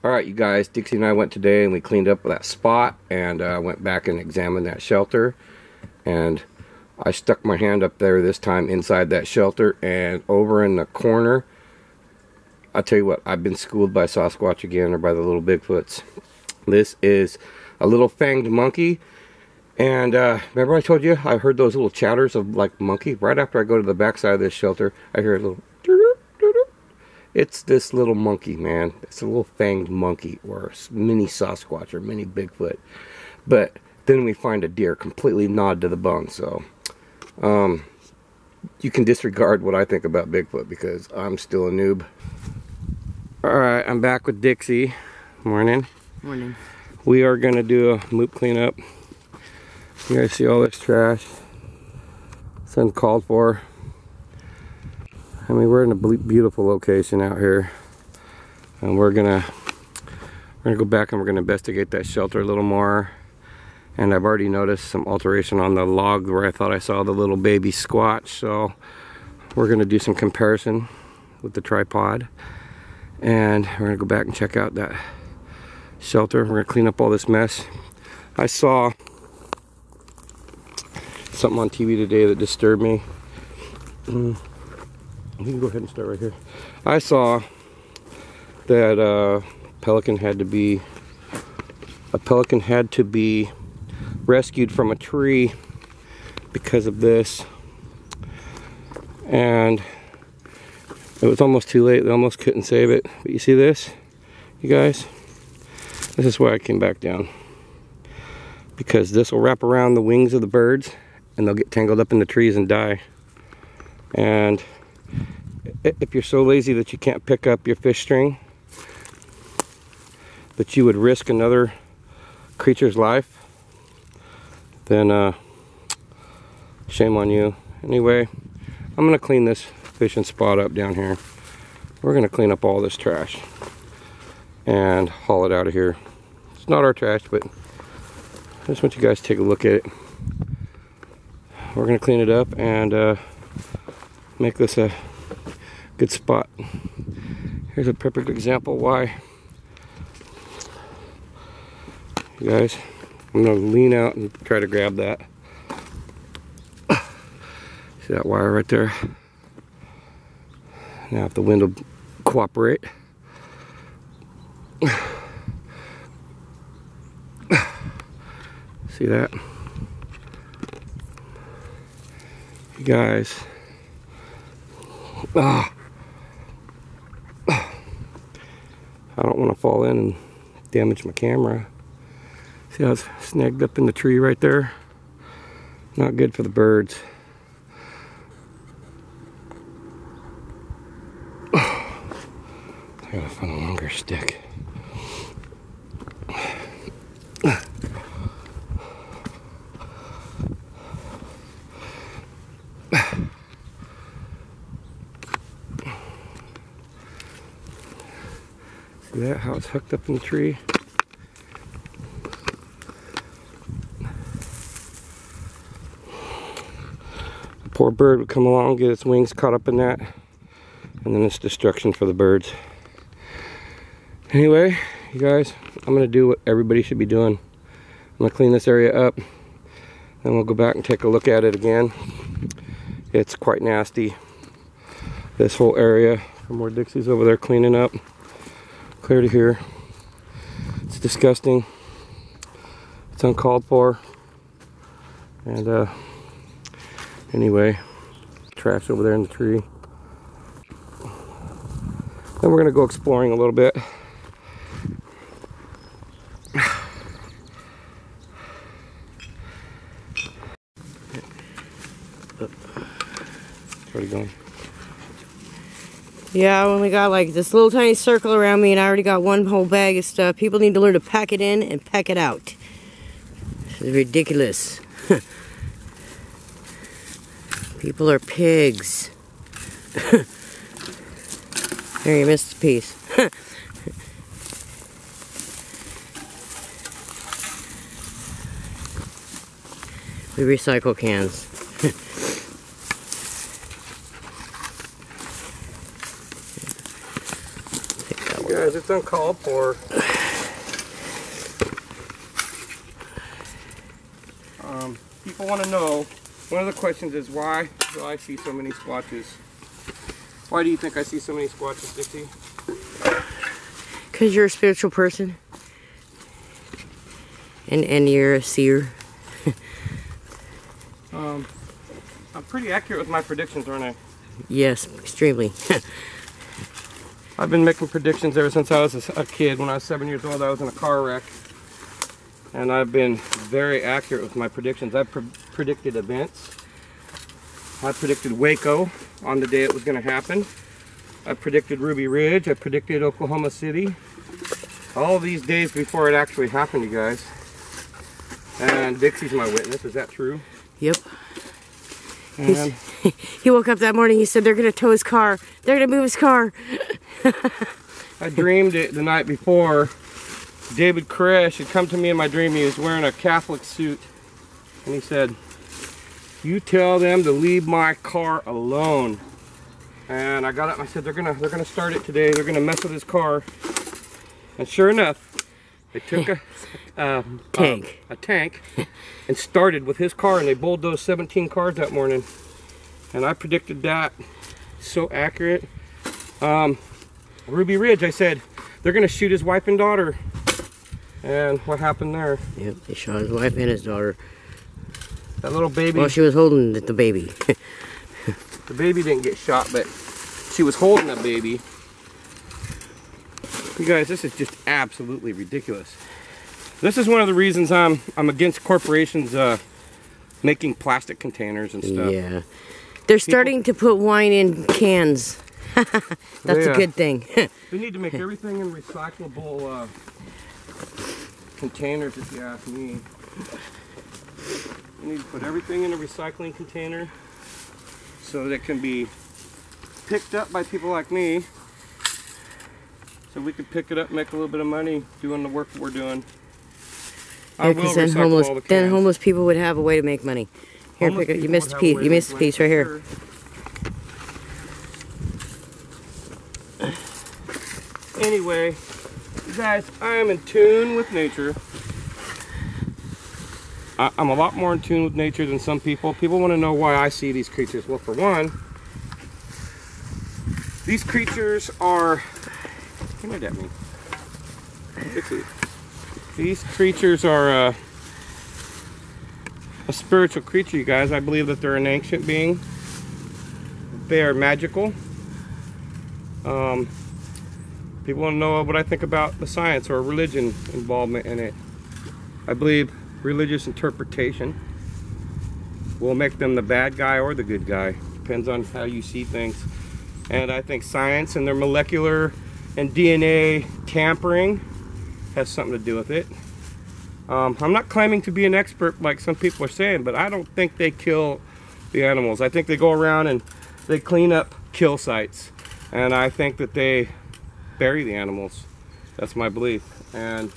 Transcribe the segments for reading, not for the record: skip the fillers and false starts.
Alright, you guys, Dixie and I went today and we cleaned up that spot and went back and examined that shelter. And I stuck my hand up there this time inside that shelter, and over in the corner, I'll tell you what, I've been schooled by Sasquatch again, or by the little Bigfoots. This is a little fanged monkey. And remember I told you I heard those little chatters of like monkey? Right after I go to the back side of this shelter, I hear a little doo-doo, doo-doo. It's this little monkey, man. It's a little fanged monkey, or a mini Sasquatch, or mini Bigfoot. But then we find a deer completely gnawed to the bone. So you can disregard what I think about Bigfoot, because I'm still a noob. Alright, I'm back with Dixie. Morning. Morning. We are going to do a MOOP cleanup. You guys see all this trash? It's uncalled for. I mean, we're in a beautiful location out here, and we're gonna go back and we're gonna investigate that shelter a little more. And I've already noticed some alteration on the log where I thought I saw the little baby squatch. So we're gonna do some comparison with the tripod, and we're gonna go back and check out that shelter. We're gonna clean up all this mess. I saw something on TV today that disturbed me. You can go ahead and start right here. I saw that a pelican had to be rescued from a tree because of this, and it was almost too late. They almost couldn't save it. But you see this, you guys? This is why I came back down, because this will wrap around the wings of the birds and they'll get tangled up in the trees and die. And if you're so lazy that you can't pick up your fish string, that you would risk another creature's life, then shame on you. Anyway, I'm gonna clean this fishing spot up down here. We're gonna clean up all this trash and haul it out of here. It's not our trash, but I just want you guys to take a look at it. We're gonna clean it up and make this a good spot. Here's a perfect example why. You guys, I'm gonna lean out and try to grab that. See that wire right there? Now if the wind will cooperate. See that? You guys. I don't want to fall in and damage my camera. See how it's snagged up in the tree right there? Not good for the birds. I gotta find a longer stick. See that, how it's hooked up in the tree? The poor bird would come along, get its wings caught up in that, and then it's destruction for the birds. Anyway, you guys, I'm gonna do what everybody should be doing. I'm gonna clean this area up, then we'll go back and take a look at it again. It's quite nasty. This whole area, from where Dixie's over there cleaning up, clear to here. It's disgusting. It's uncalled for. And anyway, trash over there in the tree. Then we're gonna go exploring a little bit. Already going. Yeah, when we got like this little tiny circle around me and I already got one whole bag of stuff, people need to learn to pack it in and pack it out. This is ridiculous. People are pigs. Here, you missed a piece. We recycle cans. Guys, it's uncalled for. People want to know, one of the questions is, why do I see so many squatches? Why do you think I see so many squatches, Dixie? Because you're a spiritual person. And you're a seer. I'm pretty accurate with my predictions, aren't I? Yes, extremely. I've been making predictions ever since I was a kid. When I was 7 years old, I was in a car wreck. And I've been very accurate with my predictions. I predicted events. I predicted Waco on the day it was going to happen. I predicted Ruby Ridge. I predicted Oklahoma City. All these days before it actually happened, you guys. And Dixie's my witness. Is that true? Yep. And he woke up that morning, he said they're going to tow his car. They're going to move his car. I dreamed it the night before. David Koresh had come to me in my dream. He was wearing a Catholic suit. And he said, "You tell them to leave my car alone." And I got up and I said, they're gonna start it today. They're gonna mess with his car. And sure enough, they took a tank and started with his car, and they bulldozed 17 cars that morning. And I predicted that. So accurate. Ruby Ridge, I said, they're gonna shoot his wife and daughter. And what happened there? Yep, they shot his wife and his daughter. That little baby. Well, she was holding the baby. The baby didn't get shot, but she was holding a baby. You guys, this is just absolutely ridiculous. This is one of the reasons I'm against corporations making plastic containers and stuff. Yeah. They're starting to put wine in cans. That's a good thing. They need to make everything in recyclable containers, if you ask me. You need to put everything in a recycling container so that it can be picked up by people like me, so we can pick it up, make a little bit of money doing the work that we're doing. Yeah, because then homeless people would have a way to make money. Here, pick it. You missed a piece. You missed a piece right here. Anyway, you guys, I am in tune with nature. I'm a lot more in tune with nature than some people. People want to know why I see these creatures. Well, for one, these creatures are... Come at me. These creatures are a spiritual creature, you guys. I believe that they're an ancient being. They are magical. People want to know what I think about the science or religion involvement in it. I believe religious interpretation will make them the bad guy or the good guy. Depends on how you see things. And I think science and their molecular and DNA tampering has something to do with it. I'm not claiming to be an expert like some people are saying, but I don't think they kill the animals. I think they go around and they clean up kill sites. And I think that they bury the animals. That's my belief. And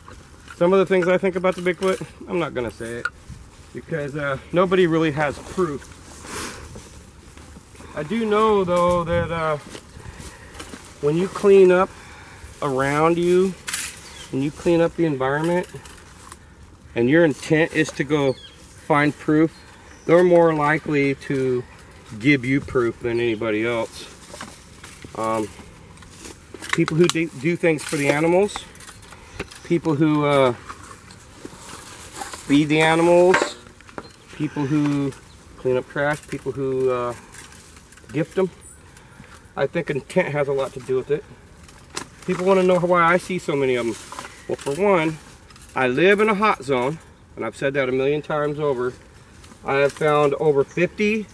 some of the things I think about the Bigfoot, I'm not going to say it because nobody really has proof. I do know though that when you clean up around you, when you clean up the environment, and your intent is to go find proof, they're more likely to give you proof than anybody else. People who do things for the animals, people who feed the animals, people who clean up trash, people who gift them. I think intent has a lot to do with it. People want to know why I see so many of them. Well, for one, I live in a hot zone, and I've said that a million times over. I have found over 50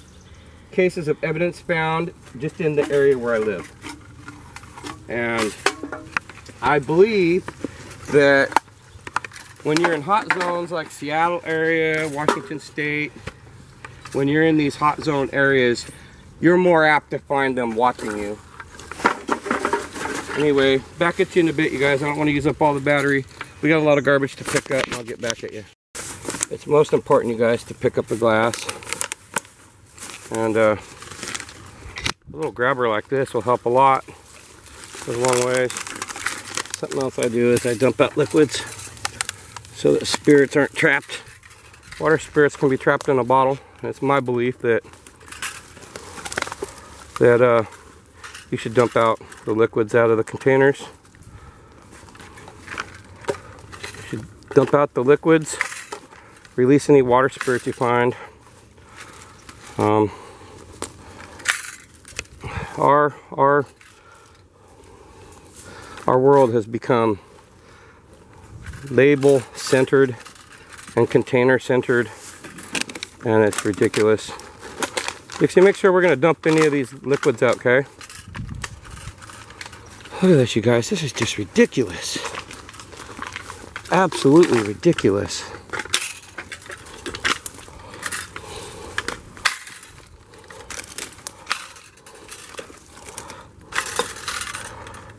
cases of evidence found just in the area where I live. And I believe that when you're in hot zones like Seattle area, Washington State, when you're in these hot zone areas, you're more apt to find them watching you. Anyway, back at you in a bit, you guys. I don't want to use up all the battery. We got a lot of garbage to pick up, and I'll get back at you. It's most important, you guys, to pick up the glass. And a little grabber like this will help a lot. Goes a long ways. something else I do is I dump out liquids so that spirits aren't trapped. Water spirits can be trapped in a bottle. And it's my belief that you should dump out the liquids out of the containers. You should dump out the liquids, release any water spirits you find. Our world has become label centered and container centered, and it's ridiculous. Dixie, make sure we're going to dump any of these liquids out, okay? Look at this, you guys. This is just ridiculous. Absolutely ridiculous.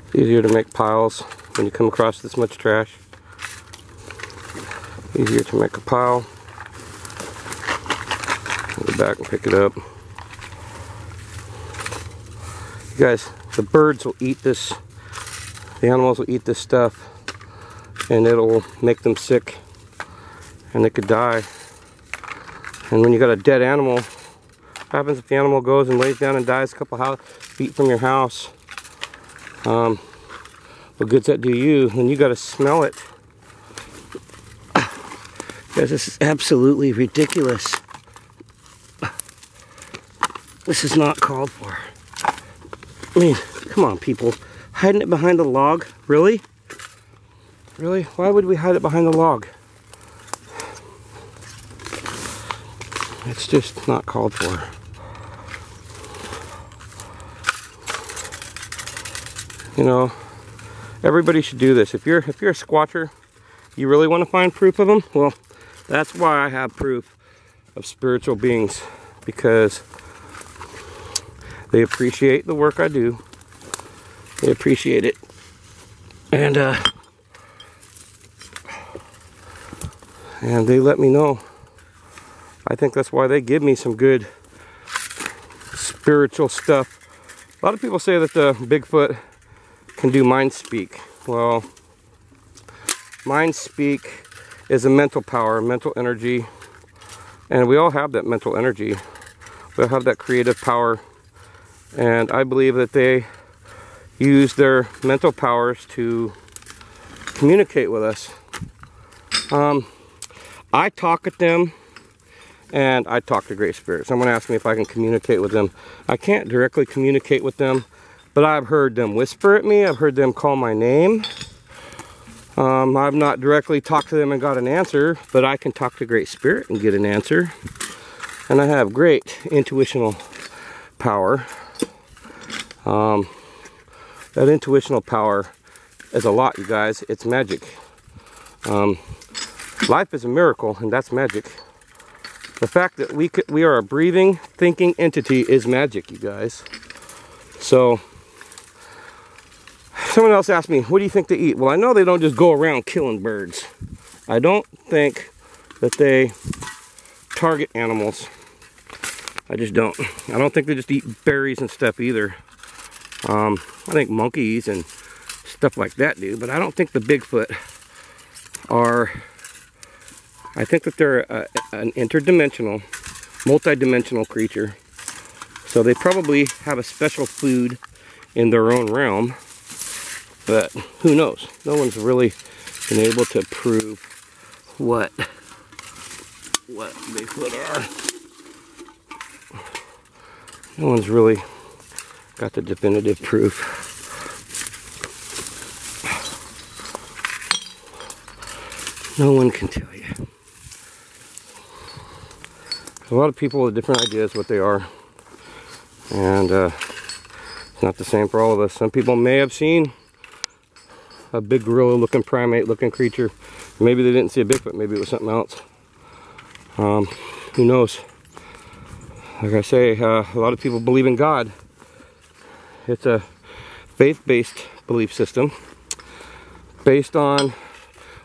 It's easier to make piles when you come across this much trash. Easier to make a pile. Go back and pick it up. You guys, the birds will eat this. The animals will eat this stuff, and it'll make them sick, and they could die. And when you got a dead animal, what happens if the animal goes and lays down and dies a couple feet from your house? What good's that do you? Then you got to smell it. Guys, this is absolutely ridiculous. This is not called for. I mean, come on, people. Hiding it behind a log? Really? Really? Why would we hide it behind the log? It's just not called for. You know, everybody should do this. If you're a squatcher, you really want to find proof of them? Well, that's why I have proof of spiritual beings, because they appreciate the work I do. They appreciate it. And they let me know. I think that's why they give me some good spiritual stuff. A lot of people say that the Bigfoot can do mind speak. Well, mind speak is a mental power, mental energy, and we all have that mental energy. We all have that creative power, and I believe that they use their mental powers to communicate with us. I talk at them, and I talk to great spirits. Someone asked me if I can communicate with them. I can't directly communicate with them, but I've heard them whisper at me. I've heard them call my name. I've not directly talked to them and got an answer, but I can talk to great spirit and get an answer. And I have great intuitional power. That intuitional power is a lot, you guys. It's magic. Life is a miracle, and that's magic. The fact that we are a breathing, thinking entity is magic, you guys. So, someone else asked me, what do you think they eat? Well, I know they don't just go around killing birds. I don't think that they target animals. I just don't. I don't think they just eat berries and stuff either. I think monkeys and stuff like that do, but I don't think the Bigfoot are. I think that they're an interdimensional, multi-dimensional creature. So they probably have a special food in their own realm, but who knows? No one's really been able to prove what Bigfoot are. No one's really got the definitive proof. No one can tell you. A lot of people have different ideas what they are, and it's not the same for all of us. Some people may have seen a big gorilla looking, primate looking creature. Maybe they didn't see a Bigfoot, maybe it was something else. Who knows? Like I say, a lot of people believe in God. It's a faith-based belief system based on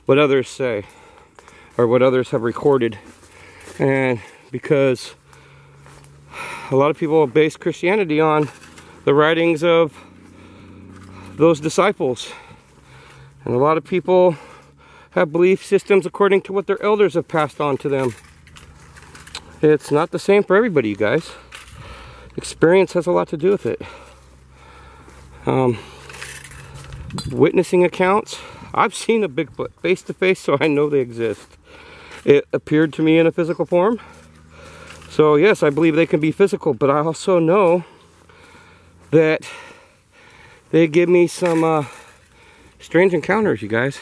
what others say or what others have recorded. And because a lot of people base Christianity on the writings of those disciples. And a lot of people have belief systems according to what their elders have passed on to them. It's not the same for everybody, you guys. Experience has a lot to do with it. Witnessing accounts. I've seen a Bigfoot face to face, so I know they exist. It appeared to me in a physical form. So yes, I believe they can be physical, but I also know that they give me some strange encounters, you guys.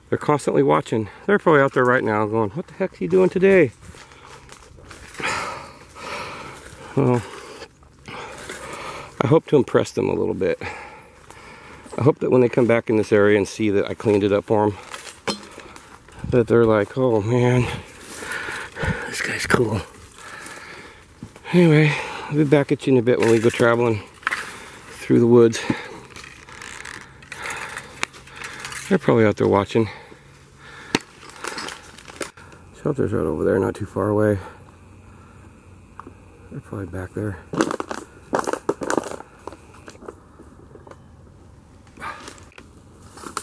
They're constantly watching. They're probably out there right now going, what the heck are you doing today? Well, I hope to impress them a little bit. I hope that when they come back in this area and see that I cleaned it up for them, that they're like, oh man, this guy's cool. Anyway, I'll be back at you in a bit when we go traveling through the woods. They're probably out there watching. Shelter's right over there, not too far away. They're probably back there.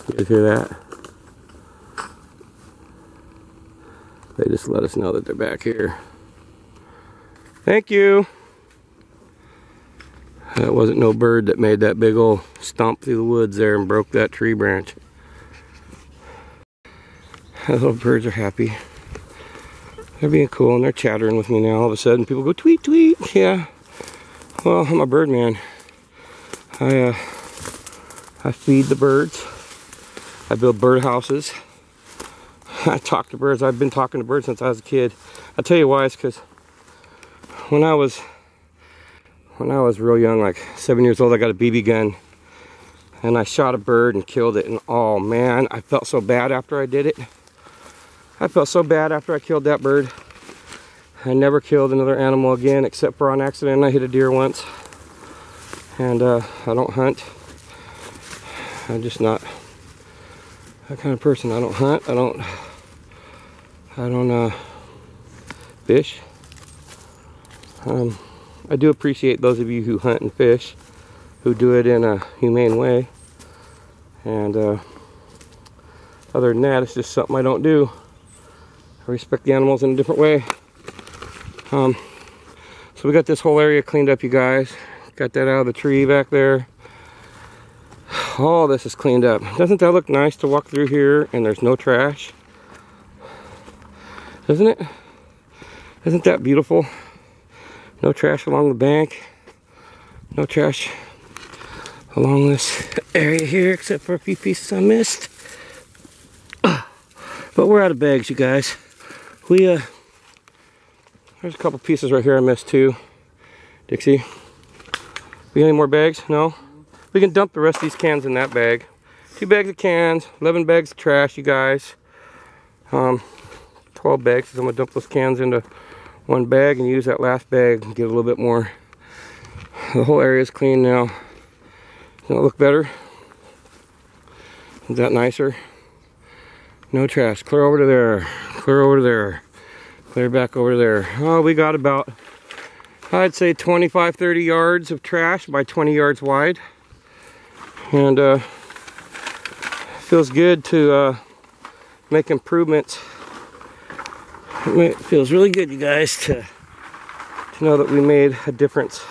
You guys hear that? They just let us know that they're back here. Thank you. That wasn't no bird that made that big old stomp through the woods there and broke that tree branch. The little birds are happy. They're being cool and they're chattering with me now. All of a sudden people go tweet, tweet. Yeah. Well, I'm a bird man. I feed the birds. I build bird houses. I talk to birds. I've been talking to birds since I was a kid. I'll tell you why. It's because when I was real young, like 7 years old, I got a BB gun and I shot a bird and killed it, and oh man, I felt so bad after I did it. I felt so bad after I killed that bird. I never killed another animal again except for on accident. I hit a deer once. And I don't hunt. I'm just not that kind of person. I don't hunt. I don't fish. I do appreciate those of you who hunt and fish, who do it in a humane way. And other than that, it's just something I don't do. I respect the animals in a different way. So we got this whole area cleaned up, you guys. Got that out of the tree back there. All this is cleaned up. Doesn't that look nice to walk through here and there's no trash? Doesn't it? Isn't that beautiful? No trash along the bank. No trash along this area here except for a few pieces I missed. But we're out of bags, you guys. There's a couple pieces right here I missed too. Dixie, we got any more bags? No? We can dump the rest of these cans in that bag. 2 bags of cans, 11 bags of trash, you guys. 12 bags, so I'm gonna dump those cans into one bag and use that last bag and get a little bit more. The whole area is clean now. Doesn't it look better? Is that nicer? No trash. Clear over to there. Clear over to there. Clear back over there. Oh, we got about, I'd say 25, 30 yards of trash by 20 yards wide. And feels good to make improvements. It feels really good, you guys, to know that we made a difference.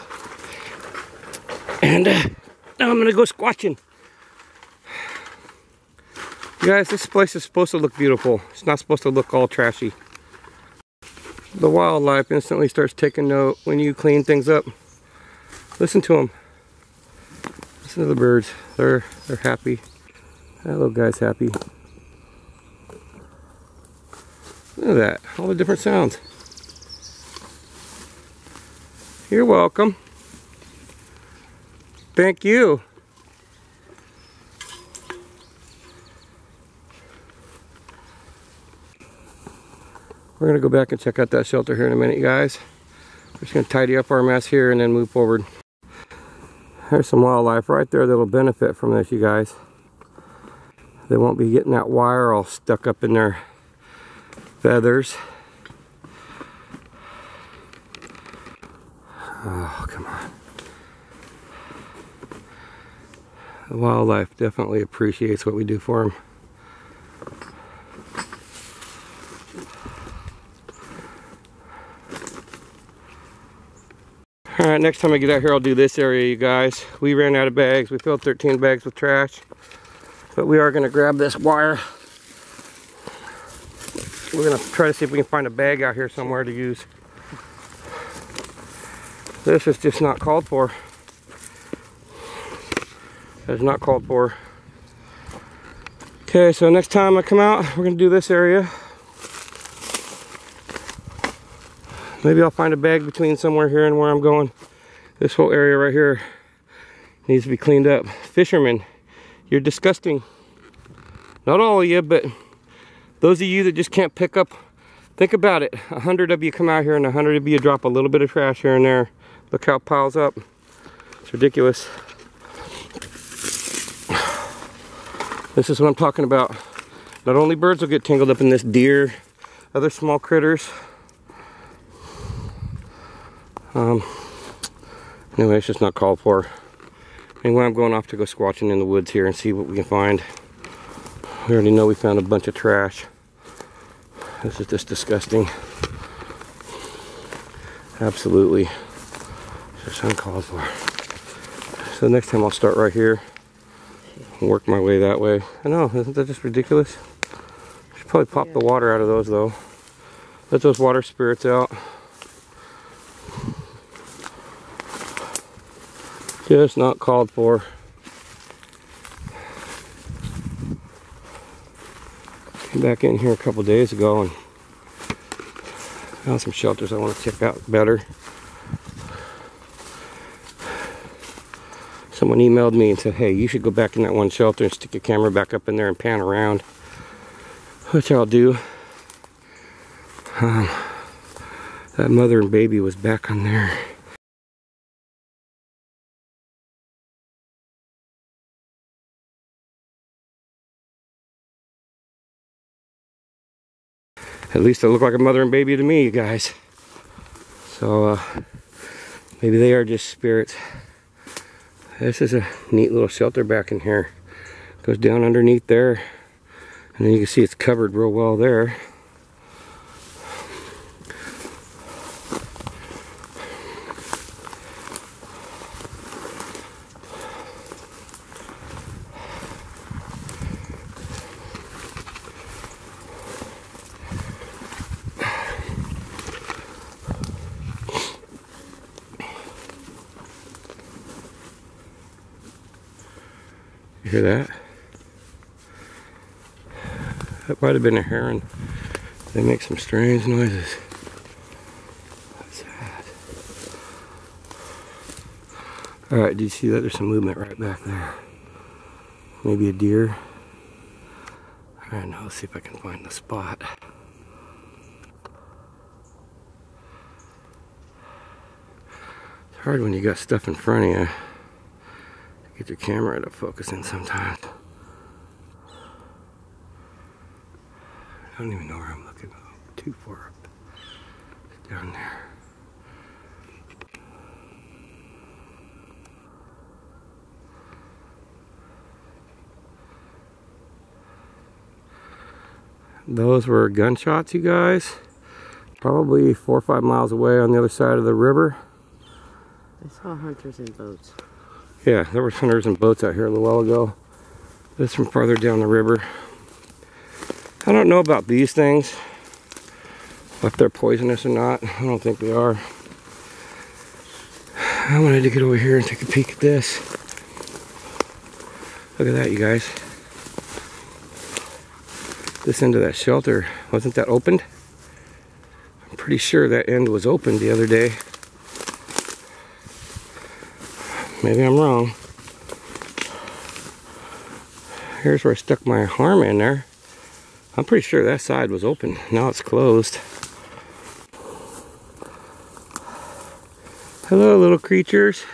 And now I'm gonna go squatching. You guys, this place is supposed to look beautiful. It's not supposed to look all trashy. The wildlife instantly starts taking note when you clean things up. Listen to them. Listen to the birds. They're happy. That little guy's happy. Look at that. All the different sounds. You're welcome. Thank you. We're going to go back and check out that shelter here in a minute, you guys. We're just going to tidy up our mess here and then move forward. There's some wildlife right there that'll benefit from this, you guys. They won't be getting that wire all stuck up in their feathers. Oh, come on. The wildlife definitely appreciates what we do for them. Alright, next time I get out here I'll do this area, you guys. We ran out of bags. We filled 13 bags with trash. But we are going to grab this wire. We're going to try to see if we can find a bag out here somewhere to use. This is just not called for. That is not called for. Okay, so next time I come out, we're going to do this area. Maybe I'll find a bag between somewhere here and where I'm going. This whole area right here needs to be cleaned up. Fishermen, you're disgusting. Not all of you, but those of you that just can't pick up, think about it. 100 of you come out here and 100 of you drop a little bit of trash here and there. Look how it piles up. It's ridiculous. This is what I'm talking about. Not only birds will get tangled up in this, deer, other small critters. Anyway, it's just not called for. Anyway, I'm going off to go squatching in the woods here and see what we can find. We already know we found a bunch of trash. This is just disgusting. Absolutely. It's just uncalled for. So next time I'll start right here and work my way that way. I know, isn't that just ridiculous? I should probably pop the water out of those though. Let those water spirits out. Just not called for. Came back in here a couple days ago and found some shelters I want to check out better. Someone emailed me and said, hey, you should go back in that one shelter and stick your camera back up in there and pan around. Which I'll do. That mother and baby was back on there. At least they look like a mother and baby to me, you guys. So, maybe they are just spirits. This is a neat little shelter back in here. Goes down underneath there. And then you can see it's covered real well there. You hear that? That might have been a heron. They make some strange noises. What's that? Alright, did you see that? There's some movement right back there. Maybe a deer. Alright, now let's see if I can find the spot. It's hard when you got stuff in front of you. Get your camera to focus in sometimes. I don't even know where I'm looking. Too far up. It's down there. Those were gunshots, you guys. Probably 4 or 5 miles away on the other side of the river. I saw hunters in boats. Yeah, there were hunters and boats out here a little while ago. This from farther down the river. I don't know about these things, if they're poisonous or not. I don't think they are. I wanted to get over here and take a peek at this. Look at that, you guys. This end of that shelter, wasn't that opened? I'm pretty sure that end was opened the other day. Maybe I'm wrong. Here's where I stuck my arm in there. I'm pretty sure that side was open. Now it's closed. Hello, little creatures.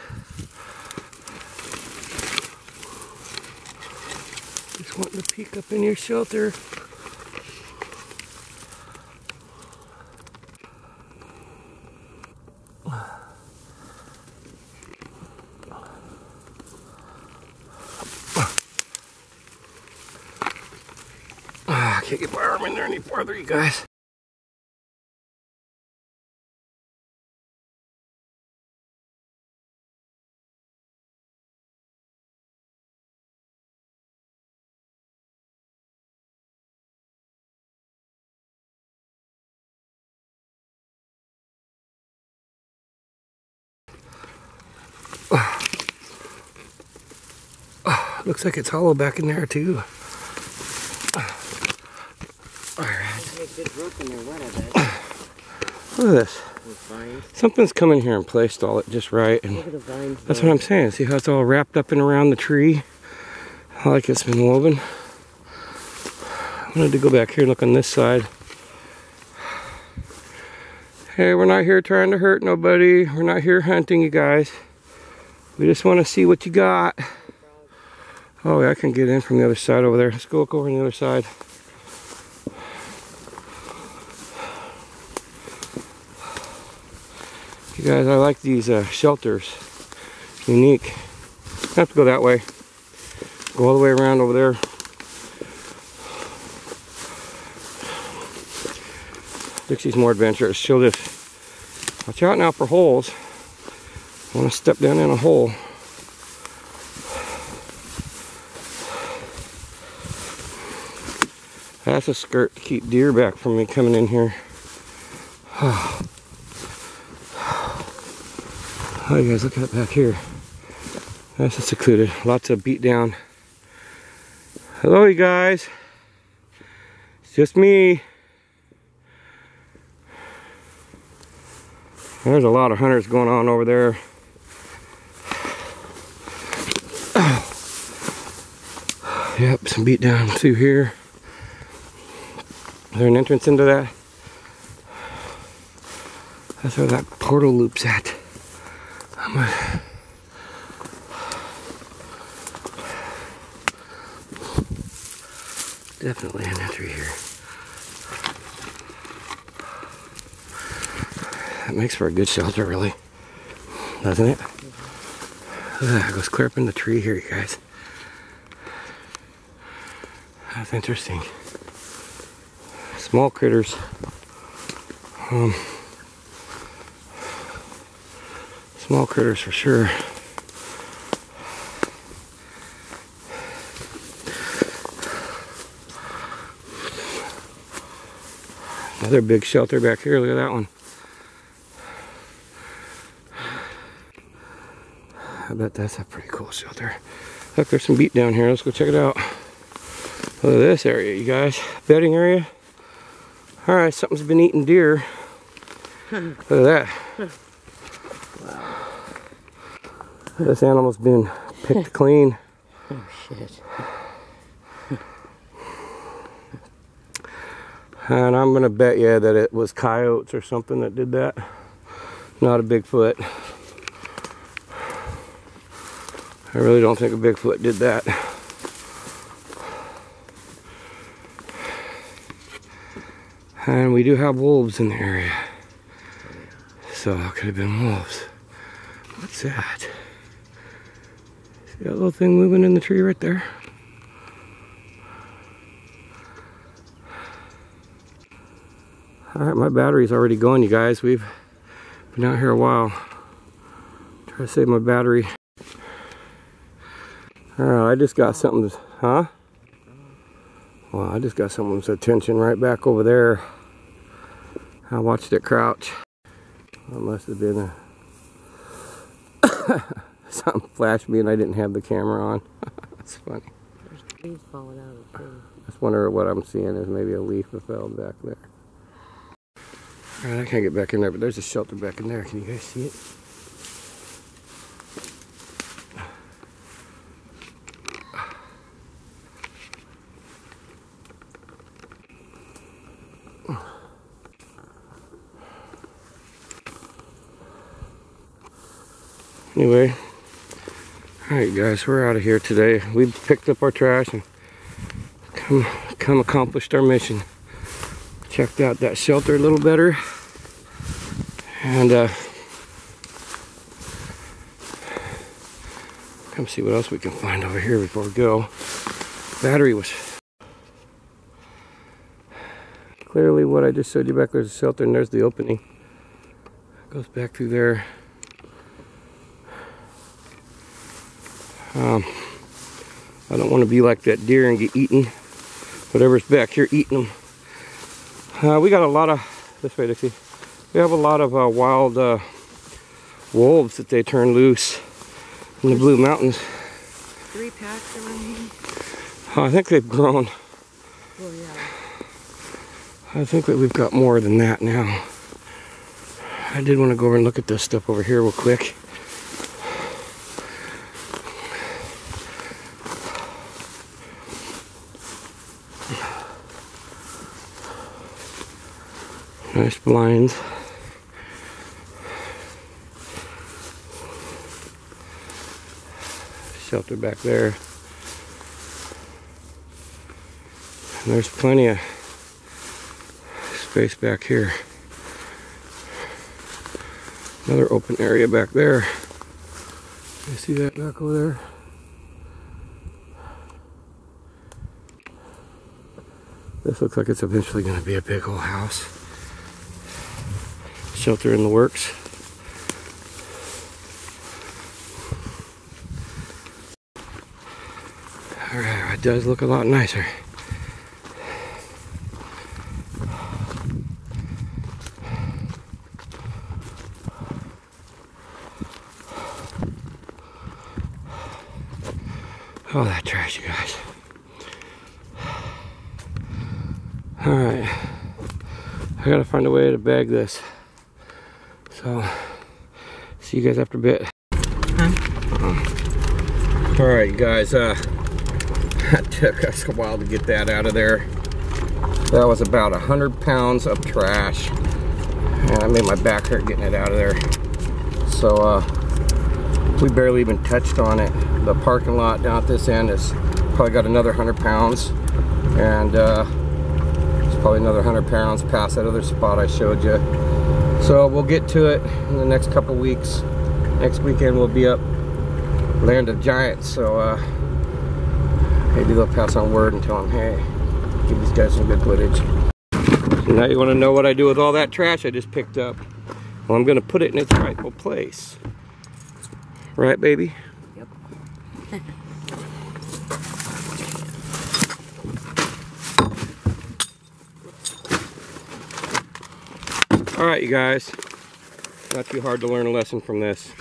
Just wanting to peek up in your shelter. I can't get my arm in there any farther, you guys. Looks like it's hollow back in there too. Alright. Look at this. Something's come in here and placed all it just right. And that's what I'm saying. See how it's all wrapped up and around the tree? Like it's been woven. I wanted to go back here and look on this side. Hey, we're not here trying to hurt nobody. We're not here hunting, you guys. We just want to see what you got. Oh, yeah, I can get in from the other side over there. Let's go look over on the other side. You guys, I like these shelters. Unique. I have to go that way. Go all the way around over there. Dixie's more adventurous. She'll just watch out now for holes. I want to step down in a hole. That's a skirt to keep deer back from me coming in here. Oh, you guys, look at it back here. Nice and secluded. Lots of beat down. Hello, you guys. It's just me. There's a lot of hunters going on over there. Yep, some beat down through here. Is there an entrance into that? That's where that portal loop's at. Definitely an entry here. That makes for a good shelter, really, doesn't it? It goes clear up in the tree here, you guys. That's interesting. Small critters. Small critters for sure. Another big shelter back here. Look at that one. I bet that's a pretty cool shelter. Look, there's some beat down here. Let's go check it out. Look at this area, you guys. Bedding area. Alright, something's been eating deer. Look at that. Wow. This animal's been picked clean. Oh, shit. And I'm going to bet you that it was coyotes or something that did that. Not a Bigfoot. I really don't think a Bigfoot did that. And we do have wolves in the area. So it could have been wolves. What's that? See that little thing moving in the tree right there? Alright, my battery's already going, you guys. We've been out here a while. Try to save my battery. Alright, I just got something, huh? Well, I just got someone's attention right back over there. I watched it crouch. That must have been a... something flashed me and I didn't have the camera on. That's funny. There's trees falling out of the tree. I just wonder what I'm seeing is maybe a leaf that fell back there. Alright, I can't get back in there, but there's a shelter back in there. Can you guys see it? Anyway, alright guys, we're out of here today. We've picked up our trash and come accomplished our mission. Checked out that shelter a little better. And come see what else we can find over here before we go. Battery was... clearly what I just showed you back there's a shelter, and there's the opening. It goes back through there. I don't want to be like that deer and get eaten. Whatever's back here eating them. We got a lot of, this way Dixie, we have a lot of wild wolves that they turn loose in the Blue Mountains. 3 packs around here? I think they've grown. Well, yeah. I think that we've got more than that now. I did want to go over and look at this stuff over here real quick. Nice blinds. Shelter back there. And there's plenty of space back here. Another open area back there. You see that back over there? This looks like it's eventually going to be a big old house. Shelter in the works. Alright, it does look a lot nicer. Oh, that trash, you guys. Alright. I gotta find a way to bag this. So, see you guys after a bit. Alright, you guys. That took us a while to get that out of there. That was about 100 pounds of trash. And I made my back hurt getting it out of there. So, we barely even touched on it. The parking lot down at this end has probably got another 100 pounds. And it's probably another 100 pounds past that other spot I showed you. So we'll get to it in the next couple weeks. Next weekend we'll be up Land of Giants. So maybe they'll pass on word and tell them, hey, give these guys some good footage. So now you want to know what I do with all that trash I just picked up? Well, I'm going to put it in its rightful place. Right, baby? Yep. Alright, you guys. Not too hard to learn a lesson from this.